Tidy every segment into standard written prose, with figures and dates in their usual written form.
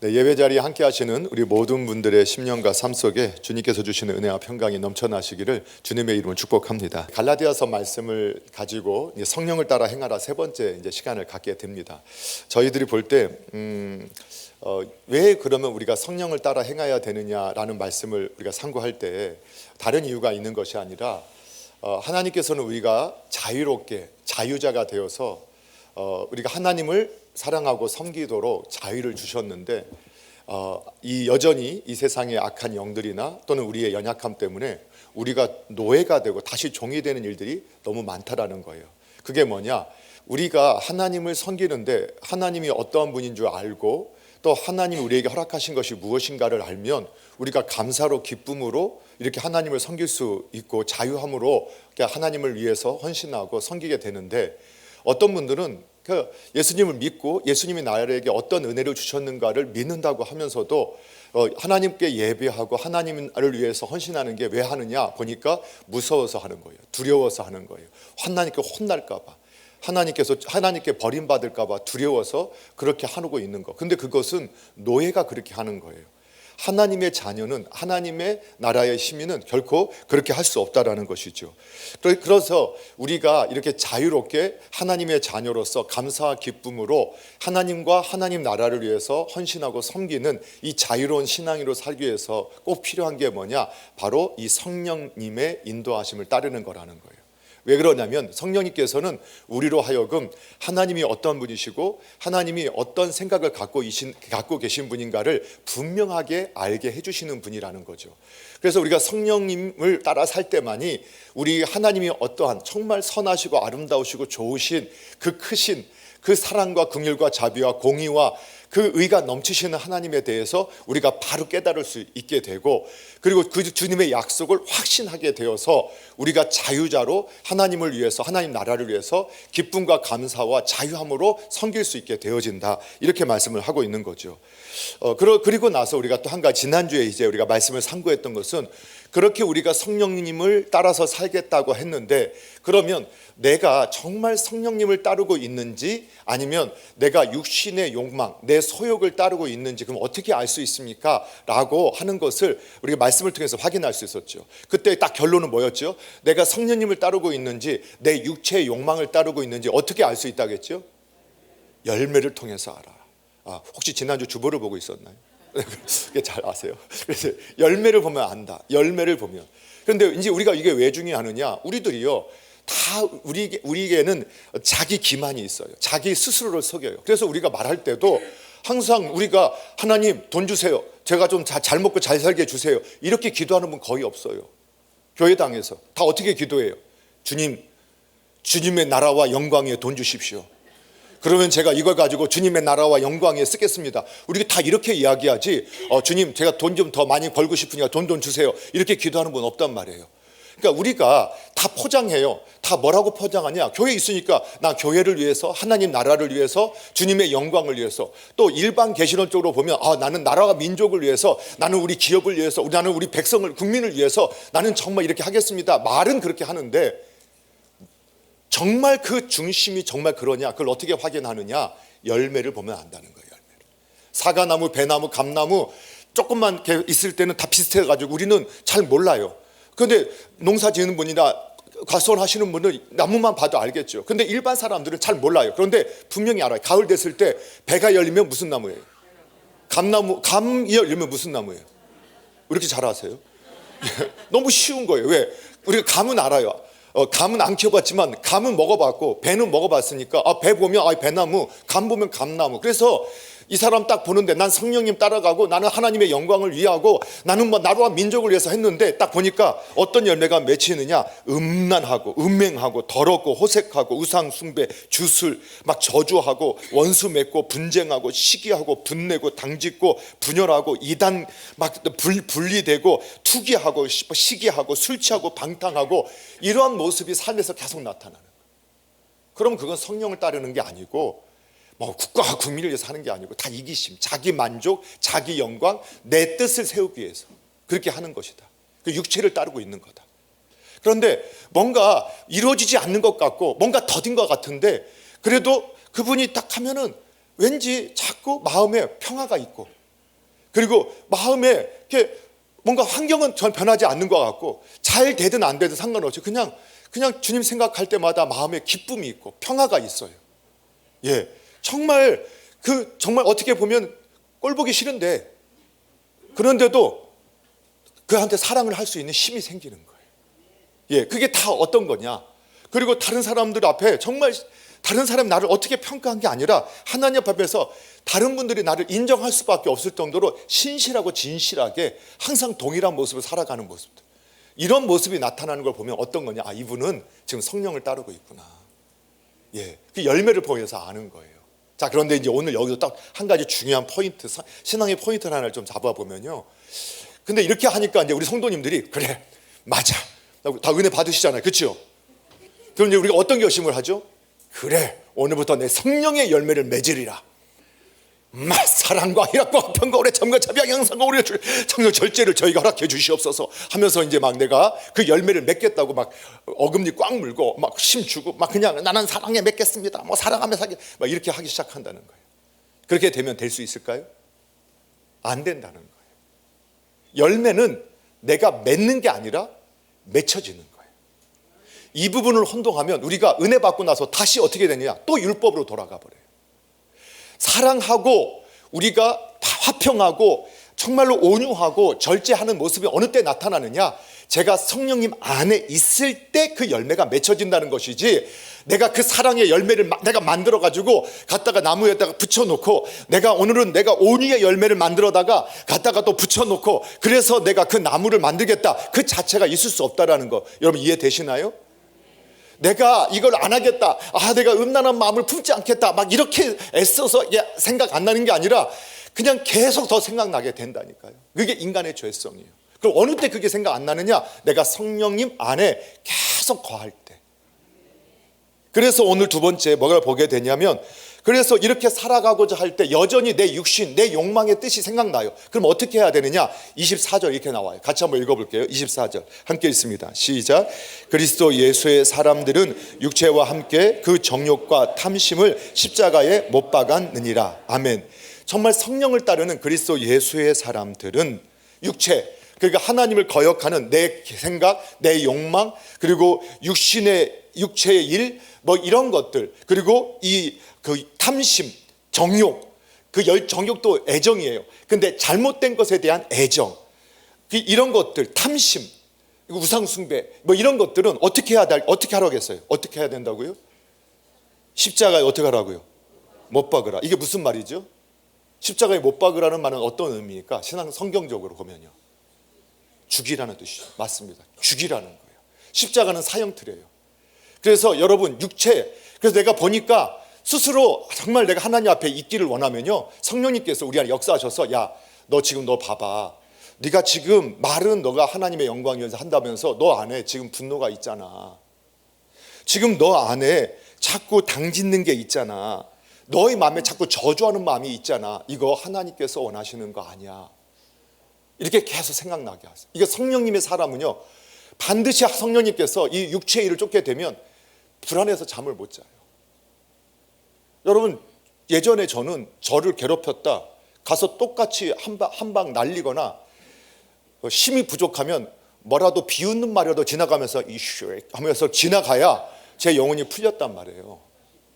네, 예배 자리에 함께 하시는 우리 모든 분들의 심령과 삶 속에 주님께서 주시는 은혜와 평강이 넘쳐나시기를 주님의 이름으로 축복합니다. 갈라디아서 말씀을 가지고 성령을 따라 행하라 세 번째 시간을 갖게 됩니다. 저희들이 볼 때 왜 그러면 우리가 성령을 따라 행해야 되느냐라는 말씀을 우리가 상고할 때 다른 이유가 있는 것이 아니라 하나님께서는 우리가 자유롭게 자유자가 되어서 우리가 하나님을 사랑하고 섬기도록 자유를 주셨는데 이 여전히 이 세상의 악한 영들이나 또는 우리의 연약함 때문에 우리가 노예가 되고 다시 종이 되는 일들이 너무 많다라는 거예요. 그게 뭐냐? 우리가 하나님을 섬기는데 하나님이 어떠한 분인 줄 알고 또 하나님이 우리에게 허락하신 것이 무엇인가를 알면 우리가 감사로 기쁨으로 이렇게 하나님을 섬길 수 있고 자유함으로 하나님을 위해서 헌신하고 섬기게 되는데, 어떤 분들은 예수님을 믿고 예수님이 나에게 어떤 은혜를 주셨는가를 믿는다고 하면서도 하나님께 예배하고 하나님을 위해서 헌신하는 게 왜 하느냐 보니까 무서워서 하는 거예요. 두려워서 하는 거예요. 하나님께 혼날까 봐, 하나님께 버림받을까 봐 두려워서 그렇게 하고 있는 거. 근데 그것은 노예가 그렇게 하는 거예요. 하나님의 자녀는, 하나님의 나라의 시민은 결코 그렇게 할 수 없다라는 것이죠. 그래서 우리가 이렇게 자유롭게 하나님의 자녀로서 감사와 기쁨으로 하나님과 하나님 나라를 위해서 헌신하고 섬기는 이 자유로운 신앙으로 살기 위해서 꼭 필요한 게 뭐냐? 바로 이 성령님의 인도하심을 따르는 거라는 거예요. 왜 그러냐면 성령님께서는 우리로 하여금 하나님이 어떤 분이시고 하나님이 어떤 생각을 갖고 계신 분인가를 분명하게 알게 해주시는 분이라는 거죠. 그래서 우리가 성령님을 따라 살 때만이 우리 하나님이 어떠한 정말 선하시고 아름다우시고 좋으신 그 크신 그 사랑과 긍휼과 자비와 공의와 그 의가 넘치시는 하나님에 대해서 우리가 바로 깨달을 수 있게 되고, 그리고 그 주님의 약속을 확신하게 되어서 우리가 자유자로 하나님을 위해서, 하나님 나라를 위해서 기쁨과 감사와 자유함으로 섬길 수 있게 되어진다, 이렇게 말씀을 하고 있는 거죠. 그리고 나서 우리가 또 한 가지, 지난주에 이제 우리가 말씀을 상고했던 것은, 그렇게 우리가 성령님을 따라서 살겠다고 했는데 그러면 내가 정말 성령님을 따르고 있는지 아니면 내가 육신의 욕망, 내 소욕을 따르고 있는지 그럼 어떻게 알 수 있습니까? 라고 하는 것을 우리가 말씀을 통해서 확인할 수 있었죠. 그때 딱 결론은 뭐였죠? 내가 성령님을 따르고 있는지 내 육체의 욕망을 따르고 있는지 어떻게 알 수 있다겠죠? 열매를 통해서 알아. 혹시 지난주 주보를 보고 있었나요? 잘 아세요. 그래서 열매를 보면 안다. 열매를 보면. 그런데 이제 우리가 이게 왜 중요하느냐? 우리들이요, 다 우리에게는 자기 기만이 있어요. 자기 스스로를 속여요. 그래서 우리가 말할 때도 항상 우리가 하나님 돈 주세요. 제가 좀 잘 먹고 잘 살게 해주세요. 이렇게 기도하는 분 거의 없어요. 교회당에서 다 어떻게 기도해요? 주님, 주님의 나라와 영광에 돈 주십시오. 그러면 제가 이걸 가지고 주님의 나라와 영광에 쓰겠습니다. 우리가 다 이렇게 이야기하지, 주님 제가 돈 좀 더 많이 벌고 싶으니까 돈 주세요, 이렇게 기도하는 분 없단 말이에요. 그러니까 우리가 다 포장해요. 다 뭐라고 포장하냐? 교회에 있으니까 나 교회를 위해서, 하나님 나라를 위해서, 주님의 영광을 위해서. 또 일반 계시론적으로 보면 나는 나라와 민족을 위해서, 나는 우리 기업을 위해서, 나는 우리 백성을, 국민을 위해서 나는 정말 이렇게 하겠습니다. 말은 그렇게 하는데 정말 그 중심이 정말 그러냐? 그걸 어떻게 확인하느냐? 열매를 보면 안다는 거예요. 열매를. 사과나무, 배나무, 감나무 조금만 있을 때는 다 비슷해가지고 우리는 잘 몰라요. 그런데 농사 지는 분이나 과수원하시는 분은 나무만 봐도 알겠죠. 그런데 일반 사람들은 잘 몰라요. 그런데 분명히 알아요. 가을 됐을 때 배가 열리면 무슨 나무예요? 감나무. 감이 열리면 무슨 나무예요? 왜 이렇게 잘 아세요? 너무 쉬운 거예요. 왜? 우리가 감은 알아요. 감은 안 키워봤지만 감은 먹어봤고 배는 먹어봤으니까 배 보면 배나무, 감 보면 감나무. 그래서 이 사람 딱 보는데 난 성령님 따라가고 나는 하나님의 영광을 위하고 나는 나라와 민족을 위해서 했는데 딱 보니까 어떤 열매가 맺히느냐? 음란하고 음행하고 더럽고 호색하고 우상 숭배, 주술, 막 저주하고 원수 맺고 분쟁하고 시기하고 분내고 당짓고 분열하고 이단 막 분리되고 투기하고 시기하고 술 취하고 방탕하고 이러한 모습이 삶에서 계속 나타나는 거예요. 그럼 그건 성령을 따르는 게 아니고 국가와 국민을 위해서 하는 게 아니고 다 이기심, 자기 만족, 자기 영광, 내 뜻을 세우기 위해서 그렇게 하는 것이다. 그 육체를 따르고 있는 거다. 그런데 뭔가 이루어지지 않는 것 같고 뭔가 더딘 것 같은데 그래도 그분이 딱 하면은 왠지 자꾸 마음에 평화가 있고 그리고 마음에 이렇게 뭔가 환경은 전 변하지 않는 것 같고 잘 되든 안 되든 상관없이 그냥 주님 생각할 때마다 마음에 기쁨이 있고 평화가 있어요. 예, 정말 정말 어떻게 보면 꼴 보기 싫은데 그런데도 그한테 사랑을 할 수 있는 힘이 생기는 거예요. 예, 그게 다 어떤 거냐? 그리고 다른 사람들 앞에 정말 다른 사람이 나를 어떻게 평가한 게 아니라 하나님 앞에서 다른 분들이 나를 인정할 수밖에 없을 정도로 신실하고 진실하게 항상 동일한 모습을 살아가는 모습들, 이런 모습이 나타나는 걸 보면 어떤 거냐? 아, 이분은 지금 성령을 따르고 있구나. 예, 그 열매를 보여서 아는 거예요. 자, 그런데 이제 오늘 여기서 딱 한 가지 중요한 포인트, 신앙의 포인트 하나를 좀 잡아보면요. 근데 이렇게 하니까 이제 우리 성도님들이 그래, 맞아, 다 은혜 받으시잖아요, 그렇죠? 그럼 이제 우리가 어떤 결심을 하죠? 그래, 오늘부터 내 성령의 열매를 맺으리라. 사랑과 희락과 평과 오래 참과 자비와 양선과 우리의 성령 절제를 저희가 허락해 주시옵소서 하면서 이제 막 내가 그 열매를 맺겠다고 막 어금니 꽉 물고 막 힘주고 막 그냥 나는 사랑에 맺겠습니다, 뭐 사랑하며 살게, 막 이렇게 하기 시작한다는 거예요. 그렇게 되면 될 수 있을까요? 안 된다는 거예요. 열매는 내가 맺는 게 아니라 맺혀지는 거예요. 이 부분을 혼동하면 우리가 은혜 받고 나서 다시 어떻게 되느냐? 또 율법으로 돌아가 버려요. 사랑하고 우리가 화평하고 정말로 온유하고 절제하는 모습이 어느 때 나타나느냐? 제가 성령님 안에 있을 때 그 열매가 맺혀진다는 것이지, 내가 그 사랑의 열매를 내가 만들어 가지고 갖다가 나무에다가 붙여놓고 오늘은 내가 온유의 열매를 만들어다가 갖다가 또 붙여놓고 그래서 내가 그 나무를 만들겠다, 그 자체가 있을 수 없다라는 거 여러분 이해되시나요? 내가 이걸 안 하겠다, 내가 음란한 마음을 품지 않겠다, 막 이렇게 애써서 생각 안 나는 게 아니라 그냥 계속 더 생각나게 된다니까요. 그게 인간의 죄성이에요. 그럼 어느 때 그게 생각 안 나느냐? 내가 성령님 안에 계속 거할 때. 그래서 오늘 두 번째 뭐를 보게 되냐면, 그래서 이렇게 살아가고자 할 때 여전히 내 육신, 내 욕망의 뜻이 생각나요. 그럼 어떻게 해야 되느냐? 24절 이렇게 나와요. 같이 한번 읽어볼게요. 24절 함께 읽습니다. 시작. 그리스도 예수의 사람들은 육체와 함께 그 정욕과 탐심을 십자가에 못 박았느니라. 아멘. 정말 성령을 따르는 그리스도 예수의 사람들은 육체, 그러니까 하나님을 거역하는 내 생각, 내 욕망, 그리고 육체의 일, 뭐 이런 것들, 그리고 그 탐심, 정욕, 정욕도 애정이에요. 근데 잘못된 것에 대한 애정, 이런 것들, 탐심, 우상숭배, 뭐 이런 것들은 어떻게 하라고 했어요? 어떻게 해야 된다고요? 십자가에 어떻게 하라고요? 못 박으라. 이게 무슨 말이죠? 십자가에 못 박으라는 말은 어떤 의미입니까? 성경적으로 보면요, 죽이라는 뜻이죠. 맞습니다. 죽이라는 거예요. 십자가는 사형틀이에요. 그래서 여러분 그래서 내가 보니까 스스로 정말 내가 하나님 앞에 있기를 원하면요, 성령님께서 우리 안에 역사하셔서 야, 너 봐봐, 네가 지금 말은 너가 하나님의 영광 위해서 한다면서 너 안에 지금 분노가 있잖아. 지금 너 안에 자꾸 당짓는 게 있잖아. 너의 마음에 자꾸 저주하는 마음이 있잖아. 이거 하나님께서 원하시는 거 아니야. 이렇게 계속 생각나게 하세요. 이게 성령님의 사람은요, 반드시 성령님께서 이 육체의 일을 쫓게 되면 불안해서 잠을 못 자요. 여러분, 예전에 저를 괴롭혔다 가서 똑같이 한 방 날리거나 힘이 부족하면 뭐라도 비웃는 말이라도 지나가면서 이슈 하면서 지나가야 제 영혼이 풀렸단 말이에요.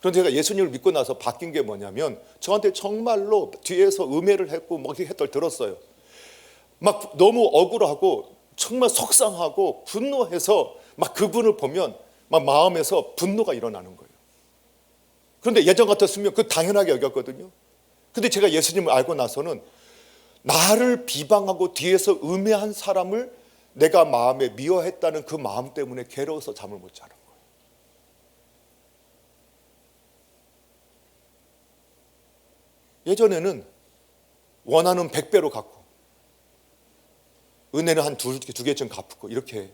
그런데 제가 예수님을 믿고 나서 바뀐 게 뭐냐면, 저한테 정말로 뒤에서 음해를 했고 막 이렇게 했던 들었어요. 막 너무 억울하고 정말 속상하고 분노해서 막 그분을 보면 막 마음에서 분노가 일어나는 거예요. 그런데 예전 같았으면 그 당연하게 여겼거든요. 근데 제가 예수님을 알고 나서는 나를 비방하고 뒤에서 음해한 사람을 내가 마음에 미워했다는 그 마음 때문에 괴로워서 잠을 못 자는 거예요. 예전에는 원하는 100배로 갚고 은혜는 한 두 개쯤 갚고 이렇게.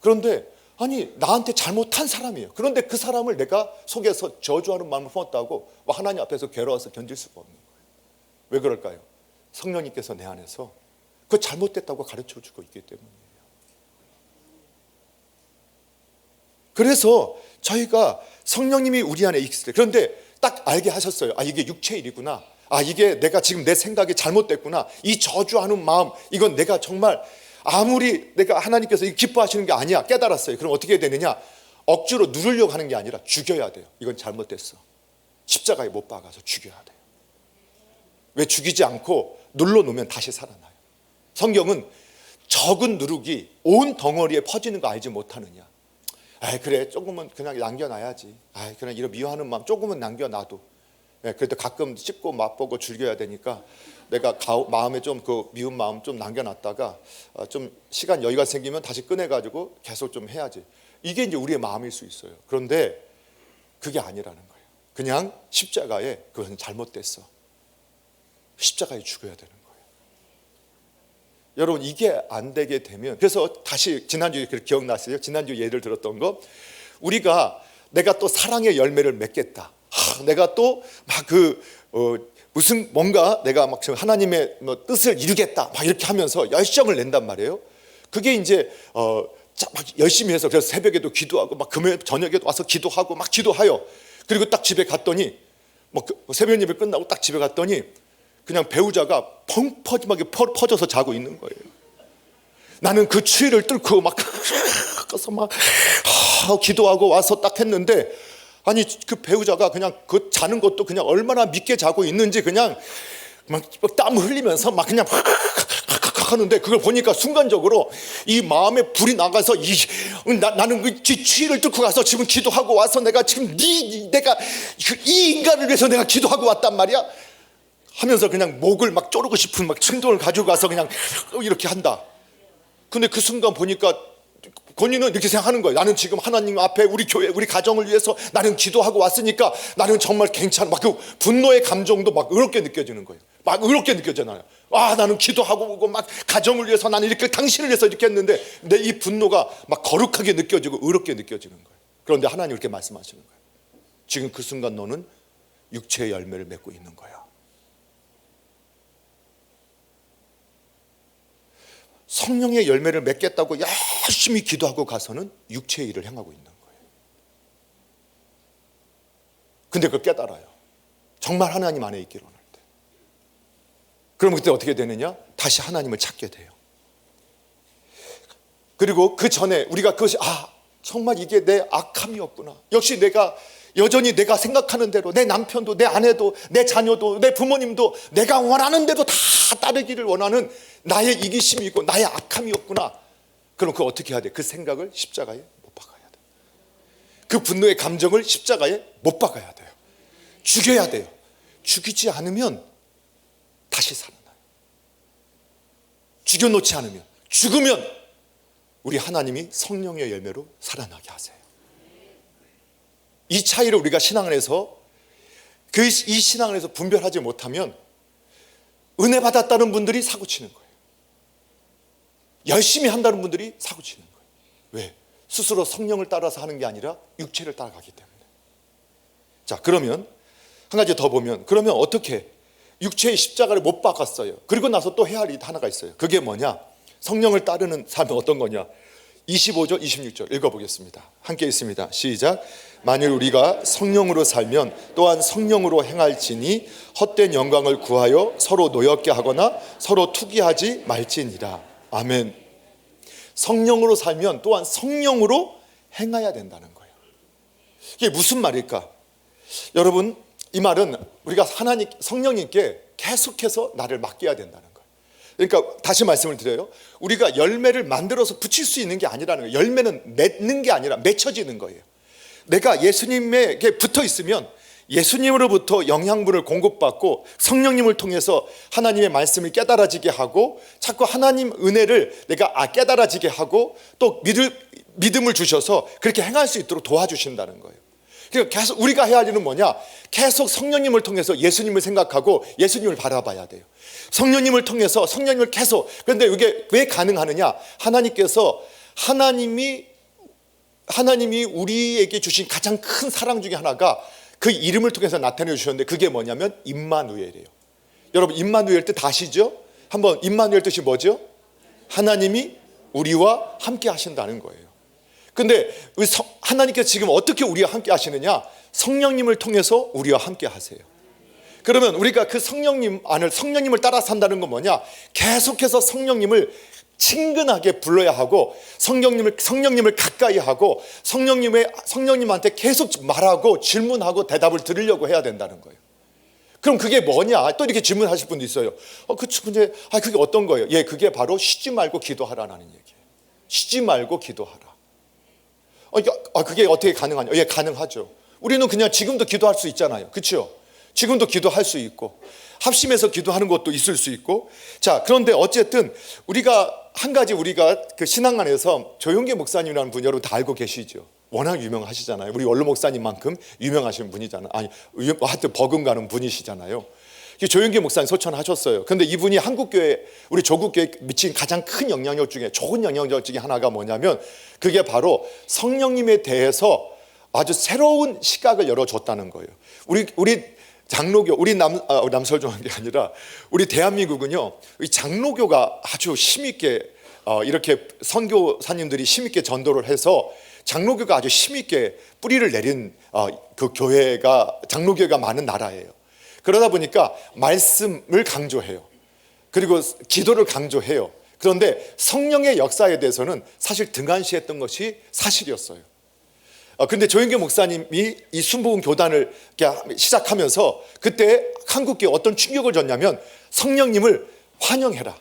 그런데 아니, 나한테 잘못한 사람이에요. 그런데 그 사람을 내가 속에서 저주하는 마음을 품었다고 하나님 앞에서 괴로워서 견딜 수가 없는 거예요. 왜 그럴까요? 성령님께서 내 안에서 그 잘못됐다고 가르쳐주고 있기 때문이에요. 그래서 저희가 성령님이 우리 안에 있을 때, 그런데 딱 알게 하셨어요. 이게 육체의 일이구나. 이게 내가 지금 내 생각이 잘못됐구나. 이 저주하는 마음, 이건 내가 정말 아무리 내가 하나님께서 기뻐하시는 게 아니야 깨달았어요. 그럼 어떻게 해야 되느냐? 억지로 누르려고 하는 게 아니라 죽여야 돼요. 이건 잘못됐어. 십자가에 못 박아서 죽여야 돼요. 왜 죽이지 않고 눌러놓으면 다시 살아나요. 성경은 적은 누룩이 온 덩어리에 퍼지는 거 알지 못하느냐. 그래 조금은 그냥 남겨놔야지. 그냥 이런 미워하는 마음 조금은 남겨놔도. 그래도 가끔 씹고 맛보고 즐겨야 되니까 내가 마음에 좀 그 미운 마음 좀 남겨놨다가 좀 시간 여유가 생기면 다시 꺼내가지고 계속 좀 해야지. 이게 이제 우리의 마음일 수 있어요. 그런데 그게 아니라는 거예요. 그냥 십자가에 그것은 잘못됐어. 십자가에 죽어야 되는 거예요. 여러분 이게 안 되게 되면, 그래서 다시 지난주에 기억나세요? 지난주 예를 들었던 거, 우리가 내가 또 사랑의 열매를 맺겠다. 내가 또 막 무슨 뭔가 내가 막 하나님의 뜻을 이루겠다 막 이렇게 하면서 열정을 낸단 말이에요. 그게 이제 막 열심히 해서, 그래서 새벽에도 기도하고 막 금요일 저녁에도 와서 기도하고 막 기도하여, 그리고 딱 집에 갔더니 새벽 예배 끝나고 딱 집에 갔더니 그냥 배우자가 펑 퍼져서 자고 있는 거예요. 나는 그 추위를 뚫고 막 가서 막 기도하고 와서 딱 했는데, 아니 그 배우자가 그냥 그 자는 것도 그냥 얼마나 믿게 자고 있는지 그냥 막 땀 흘리면서 막 그냥 하는데, 그걸 보니까 순간적으로 이 마음에 불이 나가서 나는 그 추위를 뚫고 가서 지금 기도하고 와서 내가 지금 내가 이 인간을 위해서 내가 기도하고 왔단 말이야 하면서 그냥 목을 막 조르고 싶은 막 충동을 가지고 가서 그냥 이렇게 한다. 근데 그 순간 보니까 본인은 이렇게 생각하는 거예요. 나는 지금 하나님 앞에 우리 교회 우리 가정을 위해서 나는 기도하고 왔으니까 나는 정말 괜찮아. 막 그 분노의 감정도 막 의롭게 느껴지는 거예요. 막 의롭게 느껴지잖아요. 나는 기도하고 오고 막 가정을 위해서 나는 이렇게 당신을 위해서 이렇게 했는데 내 이 분노가 막 거룩하게 느껴지고 의롭게 느껴지는 거예요. 그런데 하나님 이렇게 말씀하시는 거예요. 지금 그 순간 너는 육체의 열매를 맺고 있는 거야. 성령의 열매를 맺겠다고 열심히 기도하고 가서는 육체의 일을 행하고 있는 거예요. 근데 그걸 깨달아요. 정말 하나님 안에 있기를 원할 때. 그럼 그때 어떻게 되느냐? 다시 하나님을 찾게 돼요. 그리고 그 전에 우리가 그것이 정말 이게 내 악함이었구나. 역시 내가 여전히 내가 생각하는 대로 내 남편도 내 아내도 내 자녀도 내 부모님도 내가 원하는 대로 다 따르기를 원하는 나의 이기심이 있고 나의 악함이었구나. 그럼 그거 어떻게 해야 돼? 그 생각을 십자가에 못 박아야 돼. 그 분노의 감정을 십자가에 못 박아야 돼요. 죽여야 돼요. 죽이지 않으면 다시 살아나요. 죽여놓지 않으면, 죽으면 우리 하나님이 성령의 열매로 살아나게 하세요. 이 차이를 우리가 신앙안에서 이 신앙안에서 분별하지 못하면 은혜 받았다는 분들이 사고치는 거예요. 열심히 한다는 분들이 사고치는 거예요. 왜? 스스로 성령을 따라서 하는 게 아니라 육체를 따라가기 때문에. 자, 그러면 한 가지 더 보면, 그러면 어떻게 육체의 십자가를 못 박았어요. 그리고 나서 또 해야 할 일 하나가 있어요. 그게 뭐냐? 성령을 따르는 삶은 어떤 거냐? 25절 26절 읽어보겠습니다. 함께 있습니다. 시작. 만일 우리가 성령으로 살면 또한 성령으로 행할지니 헛된 영광을 구하여 서로 노엽게 하거나 서로 투기하지 말지니라. 아멘. 성령으로 살면 또한 성령으로 행해야 된다는 거예요. 이게 무슨 말일까? 여러분, 이 말은 우리가 성령님께 계속해서 나를 맡겨야 된다는 거예요. 그러니까 다시 말씀을 드려요. 우리가 열매를 만들어서 붙일 수 있는 게 아니라는 거예요. 열매는 맺는 게 아니라 맺혀지는 거예요. 내가 예수님에게 붙어 있으면 예수님으로부터 영양분을 공급받고 성령님을 통해서 하나님의 말씀을 깨달아지게 하고 자꾸 하나님 은혜를 내가 깨달아지게 하고 또 믿음을 주셔서 그렇게 행할 수 있도록 도와주신다는 거예요. 그러니까 계속 우리가 해야 할 일은 뭐냐? 계속 성령님을 통해서 예수님을 생각하고 예수님을 바라봐야 돼요. 성령님을 통해서 성령님을 계속. 그런데 이게 왜 가능하느냐? 하나님이 우리에게 주신 가장 큰 사랑 중에 하나가 그 이름을 통해서 나타내 주셨는데, 그게 뭐냐면 임마누엘이에요. 여러분, 임마누엘 뜻 아시죠? 한번 임마누엘 뜻이 뭐죠? 하나님이 우리와 함께 하신다는 거예요. 근데 하나님께서 지금 어떻게 우리와 함께 하시느냐? 성령님을 통해서 우리와 함께 하세요. 그러면 우리가 그 성령님을 따라 산다는 건 뭐냐? 계속해서 성령님을 친근하게 불러야 하고, 성령님을 가까이 하고, 성령님한테 계속 말하고 질문하고 대답을 들으려고 해야 된다는 거예요. 그럼 그게 뭐냐? 또 이렇게 질문하실 분도 있어요. 그게 어떤 거예요? 예, 그게 바로 쉬지 말고 기도하라는 얘기예요. 쉬지 말고 기도하라. 그게 어떻게 가능하냐? 예, 가능하죠. 우리는 그냥 지금도 기도할 수 있잖아요. 그렇죠? 지금도 기도할 수 있고, 합심해서 기도하는 것도 있을 수 있고. 자, 그런데 어쨌든 우리가 한 가지, 우리가 그 신앙 안에서 조용계 목사님이라는 분 여러분 다 알고 계시죠? 워낙 유명하시잖아요. 우리 원로 목사님만큼 유명하신 분이잖아요. 하여튼 버금가는 분이시잖아요. 조용계 목사님 소천하셨어요. 그런데 이분이 한국교회, 우리 조국교회에 미친 가장 큰 영향력 중에, 좋은 영향력 중에 하나가 뭐냐면, 그게 바로 성령님에 대해서 아주 새로운 시각을 열어줬다는 거예요. 우리 장로교, 우리 남설종한 게 아니라 우리 대한민국은요, 이 장로교가 아주 힘있게 이렇게 선교사님들이 힘있게 전도를 해서 장로교가 아주 힘있게 뿌리를 내린 그 교회가, 장로교회가 많은 나라예요. 그러다 보니까 말씀을 강조해요. 그리고 기도를 강조해요. 그런데 성령의 역사에 대해서는 사실 등한시했던 것이 사실이었어요. 근데 조영계 목사님이 이 순복음 교단을 시작하면서 그때 한국교회에 어떤 충격을 줬냐면, 성령님을 환영해라,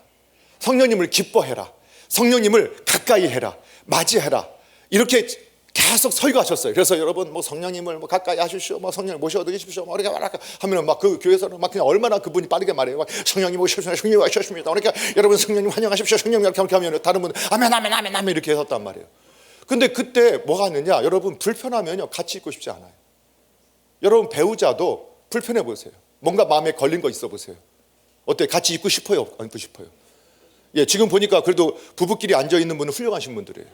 성령님을 기뻐해라, 성령님을 가까이 해라, 맞이해라, 이렇게 계속 설교하셨어요. 그래서 여러분 성령님을 가까이 하십시오, 성령을 모셔드리십시오, 이렇게 하면 그 교회에서는 그냥 얼마나 그분이 빠르게 말해요. 성령님 오셨습니다, 성령님 오셨습니다. 그러니까 여러분 성령님 환영하십시오, 성령님 이렇게 하면 다른 분은 아멘 아멘 아멘 아멘 이렇게 했었단 말이에요. 근데 그때 뭐가 있느냐? 여러분 불편하면요 같이 있고 싶지 않아요. 여러분 배우자도 불편해 보세요. 뭔가 마음에 걸린 거 있어 보세요. 어때? 같이 있고 싶어요? 안 있고 싶어요? 예, 지금 보니까 그래도 부부끼리 앉아 있는 분은 훌륭하신 분들이에요.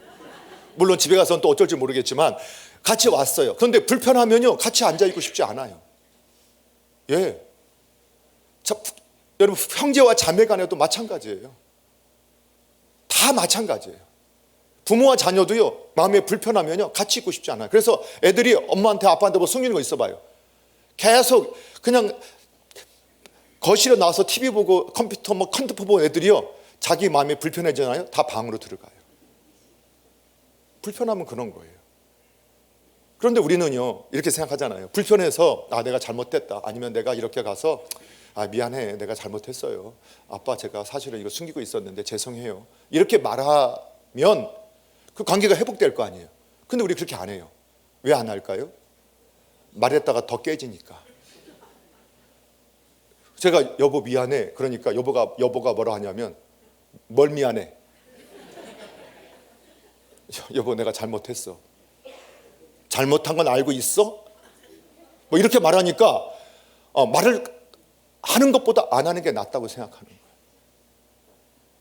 물론 집에 가서는 또 어쩔지 모르겠지만 같이 왔어요. 그런데 불편하면요 같이 앉아 있고 싶지 않아요. 예. 자, 여러분 형제와 자매 간에도 마찬가지예요. 다 마찬가지예요. 부모와 자녀도요 마음에 불편하면요 같이 있고 싶지 않아요. 그래서 애들이 엄마한테 아빠한테 뭐 숨기는 거 있어봐요. 계속 그냥 거실에 나와서 TV 보고 컴퓨터 컴퓨터 보고 애들이요 자기 마음이 불편해지잖아요. 다 방으로 들어가요. 불편하면 그런 거예요. 그런데 우리는요 이렇게 생각하잖아요. 불편해서 내가 잘못됐다, 아니면 내가 이렇게 가서 미안해, 내가 잘못했어요, 아빠 제가 사실은 이거 숨기고 있었는데 죄송해요, 이렇게 말하면 그 관계가 회복될 거 아니에요. 근데 우리 그렇게 안 해요. 왜 안 할까요? 말했다가 더 깨지니까. 제가 여보 미안해, 그러니까 여보가 뭐라 하냐면, 뭘 미안해? 여보 내가 잘못했어. 잘못한 건 알고 있어? 뭐 이렇게 말하니까 말을 하는 것보다 안 하는 게 낫다고 생각하는 거예요.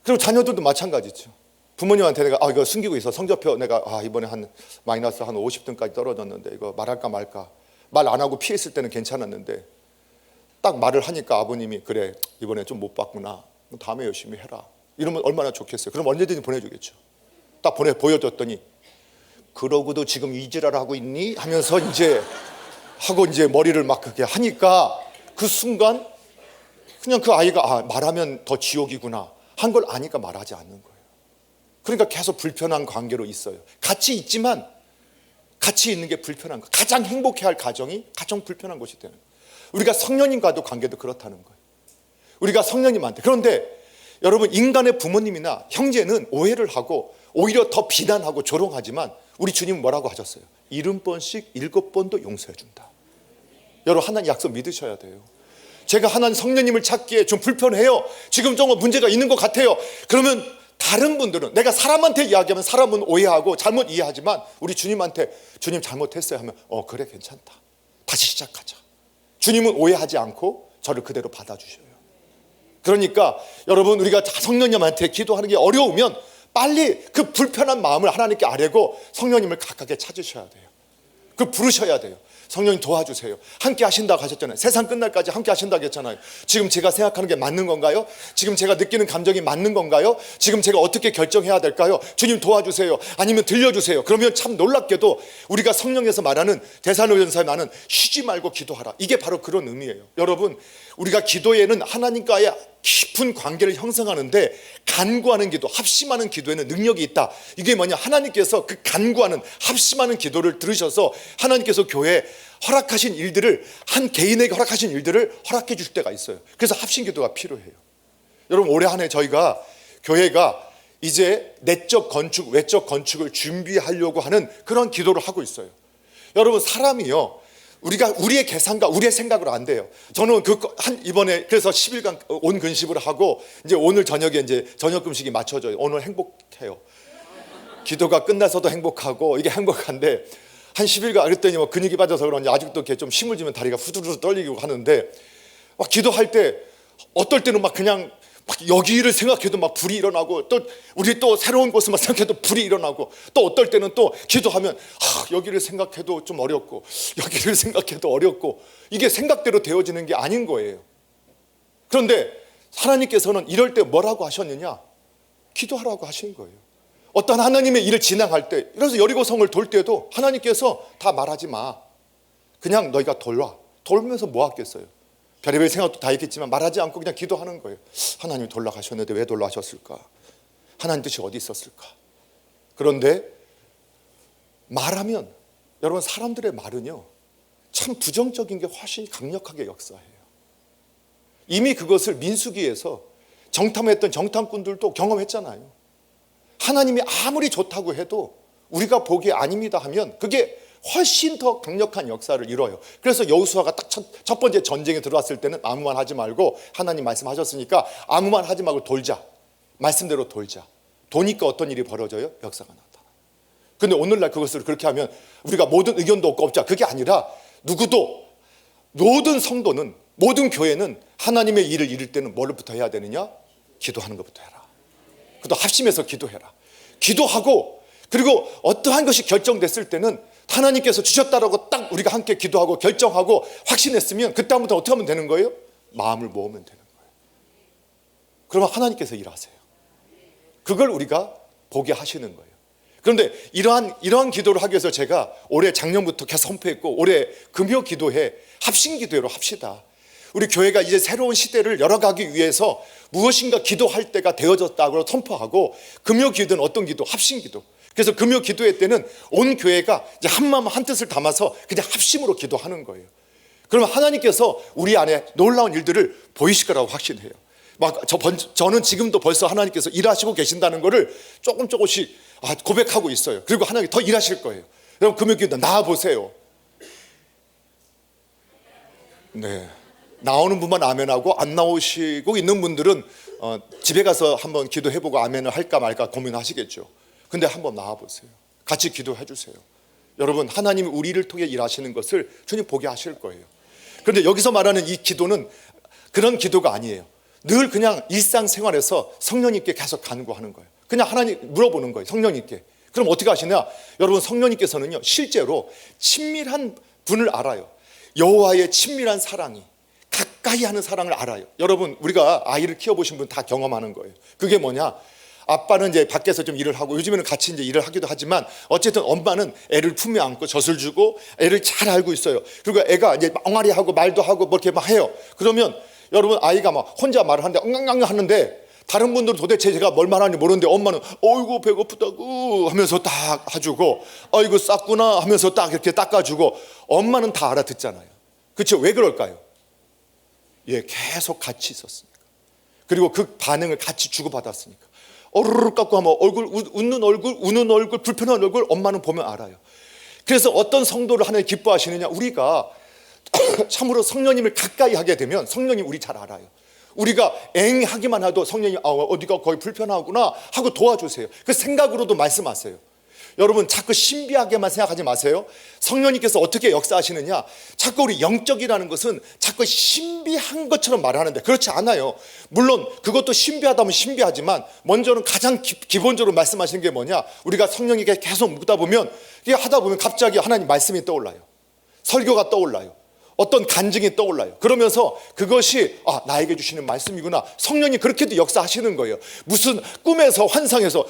그리고 자녀들도 마찬가지죠. 부모님한테 내가 이거 숨기고 있어, 성적표 내가 이번에 마이너스 한 50등까지 떨어졌는데 이거 말할까 말까. 말 안 하고 피했을 때는 괜찮았는데 딱 말을 하니까 아버님이 그래 이번에 좀 못 봤구나, 다음에 열심히 해라, 이러면 얼마나 좋겠어요. 그럼 언제든지 보내주겠죠. 딱 보여줬더니 그러고도 지금 이지랄 하고 있니? 하면서 이제 머리를 막 그렇게 하니까 그 순간 그냥 그 아이가 말하면 더 지옥이구나 한 걸 아니까 말하지 않는 거예요. 그러니까 계속 불편한 관계로 있어요. 같이 있지만 같이 있는 게 불편한 거. 가장 행복해할 가정이 가장 불편한 곳이 되는 거예요. 우리가 성령님과도 관계도 그렇다는 거예요. 우리가 성령님한테. 그런데 여러분 인간의 부모님이나 형제는 오해를 하고 오히려 더 비난하고 조롱하지만 우리 주님은 뭐라고 하셨어요? 70번씩 7번도 용서해 준다. 여러분 하나님 약속 믿으셔야 돼요. 제가 하나님 성령님을 찾기에 좀 불편해요, 지금 좀 문제가 있는 것 같아요. 그러면 다른 분들은, 내가 사람한테 이야기하면 사람은 오해하고 잘못 이해하지만 우리 주님한테 주님 잘못했어요 하면 그래 괜찮다, 다시 시작하자. 주님은 오해하지 않고 저를 그대로 받아주셔요. 그러니까 여러분 우리가 성령님한테 기도하는 게 어려우면 빨리 그 불편한 마음을 하나님께 아뢰고 성령님을 가깝게 찾으셔야 돼요. 그 부르셔야 돼요. 성령님 도와주세요. 함께 하신다고 하셨잖아요. 세상 끝날까지 함께 하신다고 했잖아요. 지금 제가 생각하는 게 맞는 건가요? 지금 제가 느끼는 감정이 맞는 건가요? 지금 제가 어떻게 결정해야 될까요? 주님 도와주세요. 아니면 들려주세요. 그러면 참 놀랍게도 우리가 성령에서 말하는 데살로니가서에 말하는 쉬지 말고 기도하라, 이게 바로 그런 의미예요. 여러분, 우리가 기도에는 하나님과의 깊은 관계를 형성하는데 간구하는 기도, 합심하는 기도에는 능력이 있다. 이게 뭐냐, 하나님께서 그 간구하는 합심하는 기도를 들으셔서 하나님께서 교회에 허락하신 일들을, 한 개인에게 허락하신 일들을 허락해 주실 때가 있어요. 그래서 합심 기도가 필요해요. 여러분, 올해 한 해 저희가 교회가 이제 내적 건축, 외적 건축을 준비하려고 하는 그런 기도를 하고 있어요. 여러분, 사람이요, 우리의 계산과 우리의 생각으로 안 돼요. 저는 이번에 그래서 10일간 온 근심을 하고 이제 오늘 저녁에 이제 저녁 금식이 맞춰져요. 오늘 행복해요. 기도가 끝나서도 행복하고 이게 행복한데 한 10일간 그랬더니 뭐 근육이 빠져서 그런지 아직도 이렇게 좀 힘을 주면 다리가 후두루 떨리고 하는데, 막 기도할 때 어떨 때는 막 그냥 막 여기를 생각해도 막 불이 일어나고, 또 우리 또 새로운 곳을 막 생각해도 불이 일어나고, 또 어떨 때는 또 기도하면 여기를 생각해도 좀 어렵고 여기를 생각해도 어렵고, 이게 생각대로 되어지는 게 아닌 거예요. 그런데 하나님께서는 이럴 때 뭐라고 하셨느냐, 기도하라고 하신 거예요. 어떤 하나님의 일을 진행할 때, 그래서 여리고성을 돌 때도 하나님께서 다 말하지 마, 그냥 너희가 돌아. 돌면서 뭐 하겠어요? 별의별 생각도 다 있겠지만 말하지 않고 그냥 기도하는 거예요. 하나님이 돌아가셨는데 왜 돌아가셨을까? 하나님 뜻이 어디 있었을까? 그런데 말하면, 여러분, 사람들의 말은요 참 부정적인 게 훨씬 강력하게 역사해요. 이미 그것을 민수기에서 정탐했던 정탐꾼들도 경험했잖아요. 하나님이 아무리 좋다고 해도 우리가 보기에 아닙니다 하면 그게 훨씬 더 강력한 역사를 이뤄요. 그래서 여호수아가 딱 첫 번째 전쟁에 들어왔을 때는 아무 말 하지 말고, 하나님 말씀하셨으니까 아무 말 하지 말고 돌자, 말씀대로 돌자. 도니까 어떤 일이 벌어져요? 역사가 나타나. 근데 오늘날 그것을 그렇게 하면 우리가 모든 의견도 없고 없자, 그게 아니라 누구도, 모든 성도는, 모든 교회는 하나님의 일을 이룰 때는 뭐부터 해야 되느냐? 기도하는 것부터 해라. 그것도 합심해서 기도해라. 기도하고, 그리고 어떠한 것이 결정됐을 때는 하나님께서 주셨다라고 딱 우리가 함께 기도하고 결정하고 확신했으면 그다음부터 어떻게 하면 되는 거예요? 마음을 모으면 되는 거예요. 그러면 하나님께서 일하세요. 그걸 우리가 보게 하시는 거예요. 그런데 이러한 기도를 하기 위해서 제가 올해 작년부터 계속 선포했고, 올해 금요 기도회, 합심 기도회로 합시다. 우리 교회가 이제 새로운 시대를 열어가기 위해서 무엇인가 기도할 때가 되어졌다고 선포하고, 금요 기도는 어떤 기도? 합심 기도. 그래서 금요 기도회 때는 온 교회가 이제 한 마음 한 뜻을 담아서 그냥 합심으로 기도하는 거예요. 그러면 하나님께서 우리 안에 놀라운 일들을 보이실 거라고 확신해요. 저는 지금도 벌써 하나님께서 일하시고 계신다는 것을 조금씩 고백하고 있어요. 그리고 하나님 더 일하실 거예요. 여러분, 금요 기도 나와 보세요. 네, 나오는 분만 아멘하고 안 나오시고 있는 분들은 집에 가서 한번 기도해보고 아멘을 할까 말까 고민하시겠죠. 근데 한번 나와보세요. 같이 기도해 주세요. 여러분, 하나님이 우리를 통해 일하시는 것을 주님 보게 하실 거예요. 그런데 여기서 말하는 이 기도는 그런 기도가 아니에요. 늘 그냥 일상생활에서 성령님께 계속 간구하는 거예요. 그냥 하나님 물어보는 거예요, 성령님께. 그럼 어떻게 하시냐? 여러분, 성령님께서는요 실제로 친밀한 분을 알아요. 여호와의 친밀한 사랑이, 가까이 하는 사랑을 알아요. 여러분, 우리가 아이를 키워보신 분 다 경험하는 거예요. 그게 뭐냐? 아빠는 이제 밖에서 좀 일을 하고, 요즘에는 같이 이제 일을 하기도 하지만, 어쨌든 엄마는 애를 품에 안고 젖을 주고 애를 잘 알고 있어요. 그리고 애가 이제 엉아리하고 말도 하고 뭐 이렇게 막 해요. 그러면 여러분, 아이가 막 혼자 말을 하는데 엉엉엉 하는데, 다른 분들은 도대체 제가 뭘 말하는지 모르는데 엄마는 어이구 배고프다고 하면서 딱 해주고, 어이구 쌌구나 하면서 딱 이렇게 닦아주고, 엄마는 다 알아듣잖아요. 그렇죠? 왜 그럴까요? 예, 계속 같이 있었으니까. 그리고 그 반응을 같이 주고받았으니까. 어르르 깎고 하면 웃는 얼굴, 불편한 얼굴 엄마는 보면 알아요. 그래서 어떤 성도를 하나님 기뻐하시느냐? 우리가 참으로 성령님을 가까이 하게 되면 성령님 우리 잘 알아요. 우리가 앵하기만 해도 성령님 어디가 거의 불편하구나 하고 도와주세요. 그 생각으로도 말씀하세요. 여러분, 자꾸 신비하게만 생각하지 마세요. 성령님께서 어떻게 역사하시느냐? 자꾸 우리 영적이라는 것은 자꾸 신비한 것처럼 말하는데 그렇지 않아요. 물론 그것도 신비하다면 신비하지만, 먼저는 가장 기본적으로 말씀하시는 게 뭐냐? 우리가 성령님께 계속 묻다 보면, 이게 하다 보면 갑자기 하나님 말씀이 떠올라요. 설교가 떠올라요. 어떤 간증이 떠올라요. 그러면서 그것이 나에게 주시는 말씀이구나. 성령이 그렇게도 역사하시는 거예요. 무슨 꿈에서 환상에서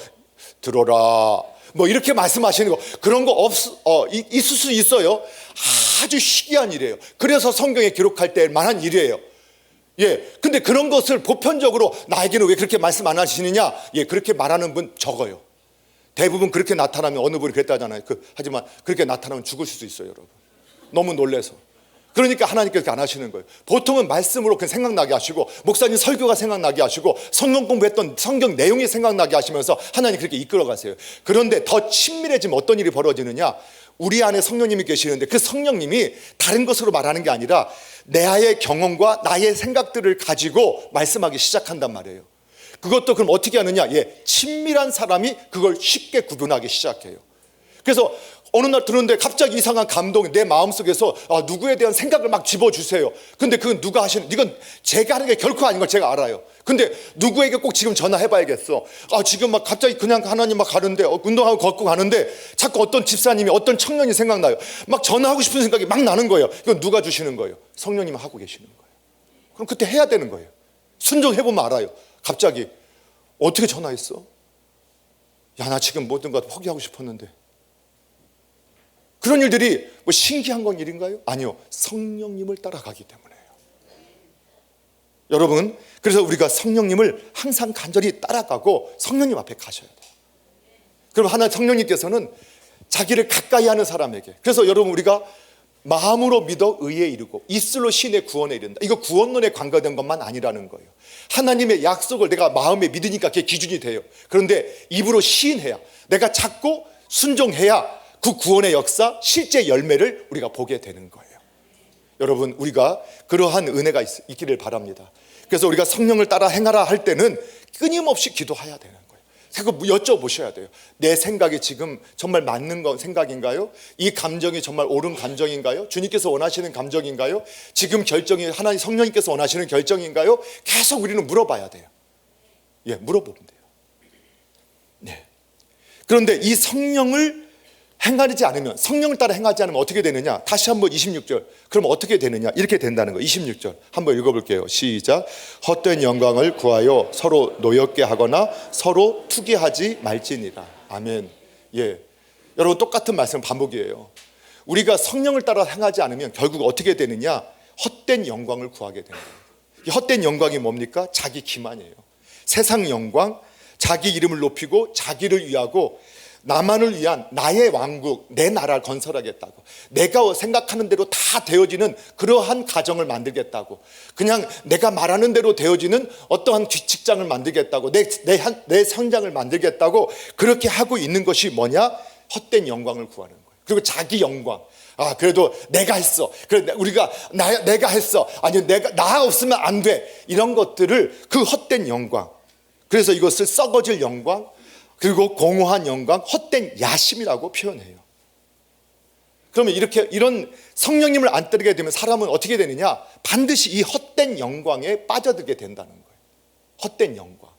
들어라 뭐 이렇게 말씀하시는 거, 그런 거 있을 수 있어요. 아주 희귀한 일이에요. 그래서 성경에 기록할 때 만한 일이에요. 근데 그런 것을 보편적으로 나에게는 왜 그렇게 말씀 안 하시느냐? 그렇게 말하는 분 적어요. 대부분 그렇게 나타나면, 어느 분이 그랬다잖아요. 하지만 그렇게 나타나면 죽을 수도 있어요, 여러분. 너무 놀래서. 그러니까 하나님께서 안 하시는 거예요. 보통은 말씀으로 그냥 생각나게 하시고, 목사님 설교가 생각나게 하시고, 성경 공부했던 성경 내용이 생각나게 하시면서 하나님 그렇게 이끌어 가세요. 그런데 더 친밀해지면 어떤 일이 벌어지느냐? 우리 안에 성령님이 계시는데 그 성령님이 다른 것으로 말하는 게 아니라 나의 경험과 나의 생각들을 가지고 말씀하기 시작한단 말이에요. 그것도 그럼 어떻게 하느냐? 친밀한 사람이 그걸 쉽게 구분하기 시작해요. 그래서 어느 날 들었는데 갑자기 이상한 감동이 내 마음속에서 누구에 대한 생각을 막 집어주세요. 근데 그건 누가 하시는, 이건 제가 하는 게 결코 아닌 걸 제가 알아요. 근데 누구에게 꼭 지금 전화해봐야겠어. 지금 막 갑자기 그냥 하나님 막 가는데, 운동하고 걷고 가는데 자꾸 어떤 집사님이, 어떤 청년이 생각나요. 막 전화하고 싶은 생각이 막 나는 거예요. 이건 누가 주시는 거예요? 성령님이 하고 계시는 거예요. 그럼 그때 해야 되는 거예요. 순종해보면 알아요. 갑자기 어떻게 전화했어? 나 지금 모든 것 포기하고 싶었는데. 그런 일들이 뭐 신기한 건 일인가요? 아니요. 성령님을 따라가기 때문에요. 여러분, 그래서 우리가 성령님을 항상 간절히 따라가고 성령님 앞에 가셔야 돼요. 그럼 성령님께서는 자기를 가까이 하는 사람에게, 그래서 여러분, 우리가 마음으로 믿어 의에 이르고 입술로 신의 구원에 이른다. 이거 구원론에 관계된 것만 아니라는 거예요. 하나님의 약속을 내가 마음에 믿으니까 그게 기준이 돼요. 그런데 입으로 시인해야, 내가 찾고 순종해야 그 구원의 역사, 실제 열매를 우리가 보게 되는 거예요. 여러분, 우리가 그러한 은혜가 있기를 바랍니다. 그래서 우리가 성령을 따라 행하라 할 때는 끊임없이 기도해야 되는 거예요. 그거 여쭤보셔야 돼요. 내 생각이 지금 정말 맞는 생각인가요? 이 감정이 정말 옳은 감정인가요? 주님께서 원하시는 감정인가요? 지금 결정이 하나님 성령님께서 원하시는 결정인가요? 계속 우리는 물어봐야 돼요. 물어보면 돼요. 그런데 이 성령을 행하지 않으면, 성령을 따라 행하지 않으면 어떻게 되느냐? 다시 한번 26절. 그럼 어떻게 되느냐? 이렇게 된다는 거예요. 26절 한번 읽어볼게요. 시작. 헛된 영광을 구하여 서로 노엽게 하거나 서로 투기하지 말지니라. 아멘. 여러분, 똑같은 말씀 반복이에요. 우리가 성령을 따라 행하지 않으면 결국 어떻게 되느냐? 헛된 영광을 구하게 되는 거예요. 이 헛된 영광이 뭡니까? 자기 기만이에요. 세상 영광, 자기 이름을 높이고 자기를 위하고 나만을 위한 나의 왕국, 내 나라를 건설하겠다고, 내가 생각하는 대로 다 되어지는 그러한 가정을 만들겠다고, 그냥 내가 말하는 대로 되어지는 어떠한 직장을 만들겠다고, 내 성장을 만들겠다고 그렇게 하고 있는 것이 뭐냐? 헛된 영광을 구하는 거예요. 그리고 자기 영광. 그래도 내가 했어. 그래, 우리가 내가 했어. 아니, 나 없으면 안 돼. 이런 것들을, 그 헛된 영광. 그래서 이것을 썩어질 영광, 그리고 공허한 영광, 헛된 야심이라고 표현해요. 그러면 이런 성령님을 안 따르게 되면 사람은 어떻게 되느냐? 반드시 이 헛된 영광에 빠져들게 된다는 거예요. 헛된 영광.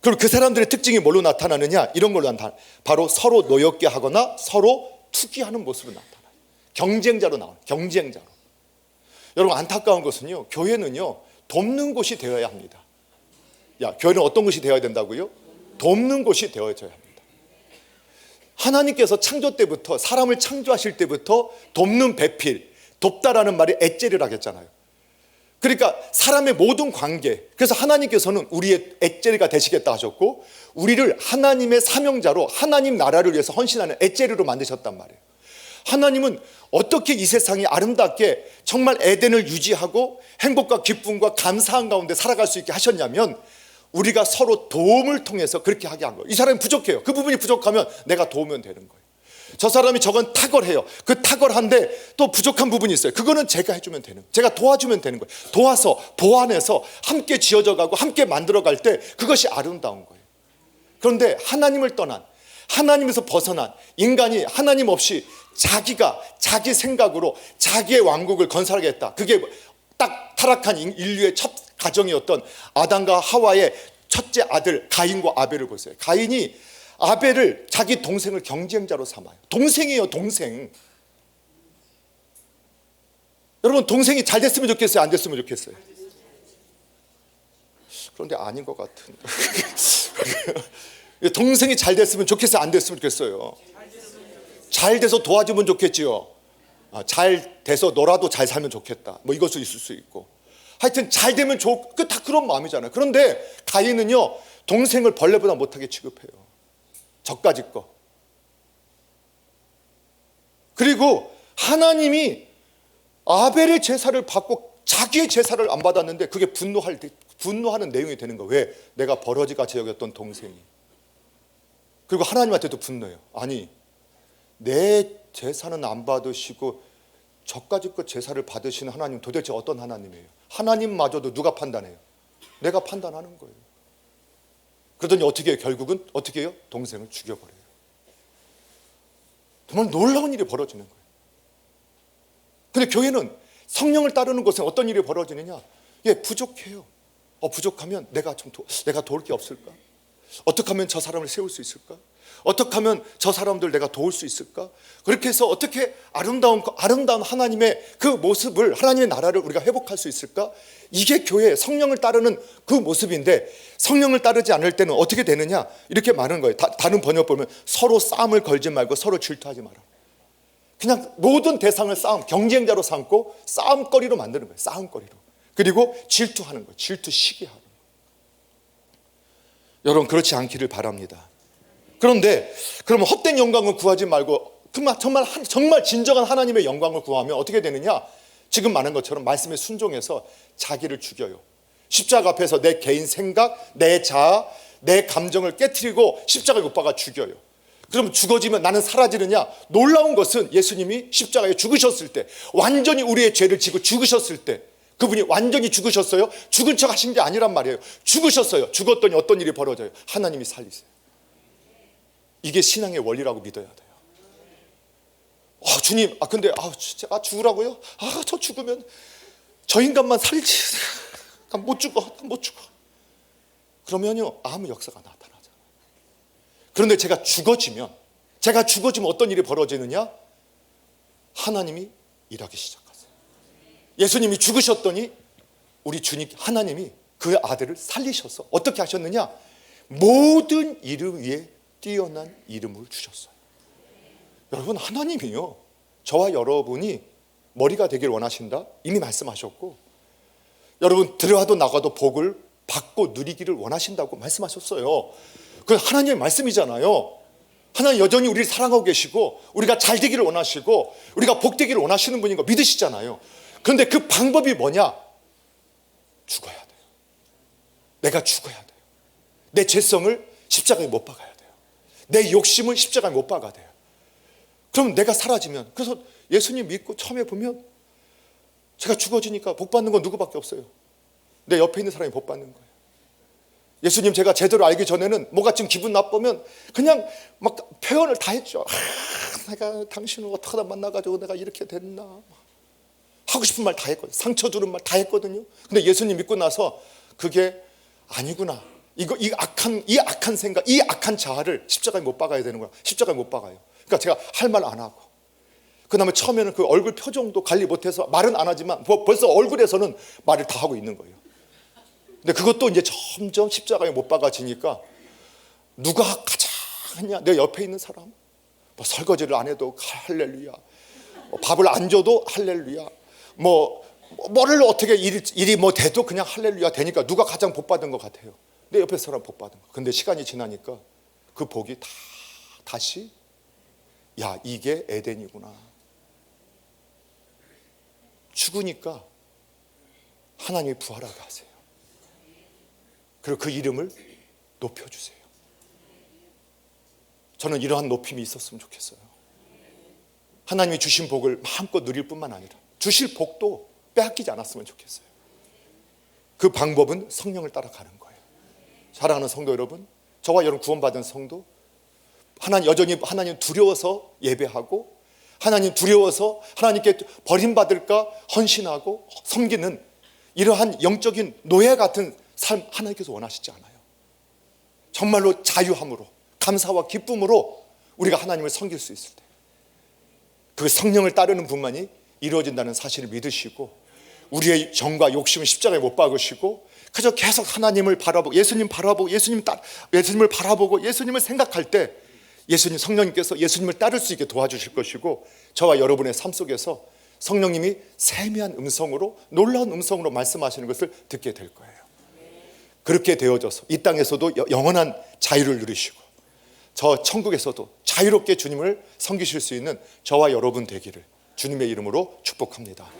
그리고 그 사람들의 특징이 뭘로 나타나느냐? 이런 걸로 나타나요. 바로 서로 노엽게 하거나 서로 투기하는 모습으로 나타나요. 경쟁자로 나와요. 경쟁자로. 여러분, 안타까운 것은요, 교회는요, 돕는 곳이 되어야 합니다. 교회는 어떤 곳이 되어야 된다고요? 돕는 곳이 되어져야 합니다. 하나님께서 창조 때부터, 사람을 창조하실 때부터 돕는 배필, 돕다라는 말이 엣제를 하겠잖아요. 그러니까 사람의 모든 관계, 그래서 하나님께서는 우리의 엣제리가 되시겠다 하셨고, 우리를 하나님의 사명자로 하나님 나라를 위해서 헌신하는 엣제리로 만드셨단 말이에요. 하나님은 어떻게 이 세상이 아름답게 정말 에덴을 유지하고 행복과 기쁨과 감사한 가운데 살아갈 수 있게 하셨냐면, 우리가 서로 도움을 통해서 그렇게 하게 한 거예요. 이 사람이 부족해요. 그 부분이 부족하면 내가 도우면 되는 거예요. 저 사람이 저건 탁월해요. 그 탁월한데 또 부족한 부분이 있어요. 그거는 제가 해주면 되는 거예요. 제가 도와주면 되는 거예요. 도와서 보완해서 함께 지어져 가고 함께 만들어갈 때 그것이 아름다운 거예요. 그런데 하나님을 떠난, 하나님에서 벗어난 인간이 하나님 없이 자기가 자기 생각으로 자기의 왕국을 건설하겠다. 그게 딱 타락한 인류의 첫 가정이었던 아담과 하와의 첫째 아들 가인과 아벨을 보세요. 가인이 아벨을 자기 동생을 경쟁자로 삼아요. 동생이에요, 동생. 여러분, 동생이 잘 됐으면 좋겠어요, 안 됐으면 좋겠어요? 그런데 아닌 것 같은. 동생이 잘 됐으면 좋겠어요, 안 됐으면 좋겠어요? 잘 돼서 도와주면 좋겠지요. 잘 돼서 너라도 잘 살면 좋겠다, 뭐 이것도 있을 수 있고, 하여튼 잘 되면 다 그런 마음이잖아요. 그런데 가인은요, 동생을 벌레보다 못하게 취급해요. 저까지 거. 그리고 하나님이 아벨의 제사를 받고 자기의 제사를 안 받았는데 그게 분노하는 내용이 되는 거예요. 왜? 내가 버러지같이 여겼던 동생이. 그리고 하나님한테도 분노해요. 아니, 내 제사는 안 받으시고 저까지 것 제사를 받으시는 하나님, 도대체 어떤 하나님이에요? 하나님마저도 누가 판단해요? 내가 판단하는 거예요. 그러더니 어떻게 해요? 결국은 어떻게 해요? 동생을 죽여버려요. 정말 놀라운 일이 벌어지는 거예요. 근데 교회는 성령을 따르는 곳에 어떤 일이 벌어지느냐? 부족해요. 부족하면 내가 도울 게 없을까? 어떻게 하면 저 사람을 세울 수 있을까? 어떻게 하면 저 사람들 내가 도울 수 있을까? 그렇게 해서 어떻게 아름다운 하나님의 그 모습을, 하나님의 나라를 우리가 회복할 수 있을까? 이게 교회의 성령을 따르는 그 모습인데, 성령을 따르지 않을 때는 어떻게 되느냐? 이렇게 말하는 거예요. 다른 번역 보면 서로 싸움을 걸지 말고 서로 질투하지 마라. 그냥 모든 대상을 경쟁자로 삼고 싸움거리로 만드는 거예요. 싸움거리로. 그리고 질투하는 거예요. 질투 시기하는 거예요. 여러분, 그렇지 않기를 바랍니다. 그런데 그러면 헛된 영광을 구하지 말고 정말 진정한 하나님의 영광을 구하면 어떻게 되느냐? 지금 말한 것처럼 말씀에 순종해서 자기를 죽여요. 십자가 앞에서 내 개인 생각, 내 자아, 내 감정을 깨트리고 십자가에 못 박아 죽여요. 그러면 죽어지면 나는 사라지느냐? 놀라운 것은 예수님이 십자가에 죽으셨을 때, 완전히 우리의 죄를 지고 죽으셨을 때, 그분이 완전히 죽으셨어요. 죽은 척 하신 게 아니란 말이에요. 죽으셨어요. 죽었더니 어떤 일이 벌어져요? 하나님이 살리세요. 이게 신앙의 원리라고 믿어야 돼요. 주님, 근데 진짜 죽으라고요? 저 죽으면 저 인간만 살지. 못 죽어. 그러면요, 아무 역사가 나타나죠. 그런데 제가 죽어지면 어떤 일이 벌어지느냐? 하나님이 일하기 시작하세요. 예수님이 죽으셨더니 우리 주님 하나님이 그 아들을 살리셔서 어떻게 하셨느냐? 모든 이름 위에 뛰어난 이름을 주셨어요. 여러분, 하나님이요, 저와 여러분이 머리가 되길 원하신다? 이미 말씀하셨고, 여러분 들어와도 나가도 복을 받고 누리기를 원하신다고 말씀하셨어요. 그 하나님의 말씀이잖아요. 하나님 여전히 우리를 사랑하고 계시고, 우리가 잘 되기를 원하시고, 우리가 복되기를 원하시는 분인 거 믿으시잖아요. 그런데 그 방법이 뭐냐? 죽어야 돼요. 내가 죽어야 돼요. 내 죄성을 십자가에 못 박아야 돼요. 내 욕심을 십자가에 못 박아야 돼요. 그럼 내가 사라지면, 그래서 예수님 믿고 처음에 보면 제가 죽어지니까 복 받는 건 누구밖에 없어요. 내 옆에 있는 사람이 복 받는 거예요. 예수님 제가 제대로 알기 전에는 뭐가 지금 기분 나쁘면 그냥 막 표현을 다 했죠. 내가 당신을 어떻게 하다 만나가지고 내가 이렇게 됐나, 하고 싶은 말 다 했거든요. 상처 주는 말 다 했거든요. 근데 예수님 믿고 나서 그게 아니구나, 이 악한 생각, 이 악한 자아를 십자가에 못 박아야 되는 거야. 십자가에 못 박아요. 그러니까 제가 할 말 안 하고, 그 다음에 처음에는 그 얼굴 표정도 관리 못해서 말은 안 하지만 벌써 얼굴에서는 말을 다 하고 있는 거예요. 근데 그것도 이제 점점 십자가에 못 박아지니까 누가 가장 하냐? 내 옆에 있는 사람. 뭐 설거지를 안 해도 할렐루야, 밥을 안 줘도 할렐루야, 뭐를 어떻게 일이 뭐 돼도 그냥 할렐루야 되니까 누가 가장 복 받은 것 같아요? 내 옆에 사람 복 받은 거. 근데 시간이 지나니까 그 복이 다시, 야, 이게 에덴이구나. 죽으니까 하나님이 부활하게 하세요. 그리고 그 이름을 높여주세요. 저는 이러한 높임이 있었으면 좋겠어요. 하나님이 주신 복을 마음껏 누릴 뿐만 아니라 주실 복도 빼앗기지 않았으면 좋겠어요. 그 방법은 성령을 따라가는 거예요. 사랑하는 성도 여러분, 저와 여러분 구원받은 성도, 여전히 하나님 두려워서 예배하고, 하나님 두려워서 하나님께 버림받을까 헌신하고 섬기는 이러한 영적인 노예 같은 삶 하나님께서 원하시지 않아요. 정말로 자유함으로, 감사와 기쁨으로 우리가 하나님을 섬길 수 있을 때, 그 성령을 따르는 분만이 이루어진다는 사실을 믿으시고 우리의 정과 욕심을 십자가에 못 박으시고 그저 계속 하나님을 바라보고 예수님을 바라보고 예수님을 생각할 때 예수님 성령님께서 예수님을 따를 수 있게 도와주실 것이고 저와 여러분의 삶 속에서 성령님이 세미한 음성으로 놀라운 음성으로 말씀하시는 것을 듣게 될 거예요. 그렇게 되어져서 이 땅에서도 영원한 자유를 누리시고 저 천국에서도 자유롭게 주님을 섬기실 수 있는 저와 여러분 되기를 주님의 이름으로 축복합니다.